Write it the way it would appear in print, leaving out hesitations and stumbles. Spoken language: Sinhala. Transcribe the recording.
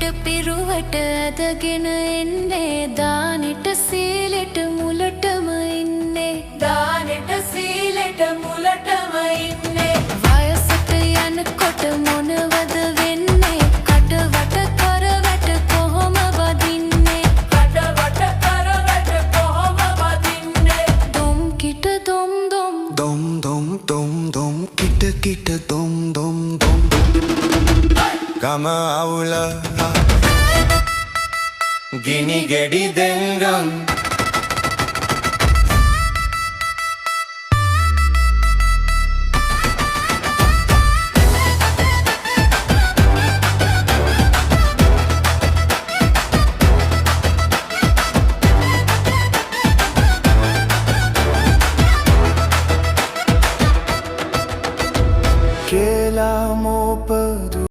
පිට පිරුවට ඇදගෙන එන්නේ දානෙට සීලෙට මුලටම ඉන්නේ දානෙට සීලෙට මුලටම ඉන්නේ වයසට යනකොට මොනවද වෙන්නේ කටවට කරවට කොහොම වදින්නේ කටවට කරවට කොහොම වදින්නේ දුම් කිට දුම් දුම් dom dom dom dom kita kita dom dom dom kama aula gini gedi dengang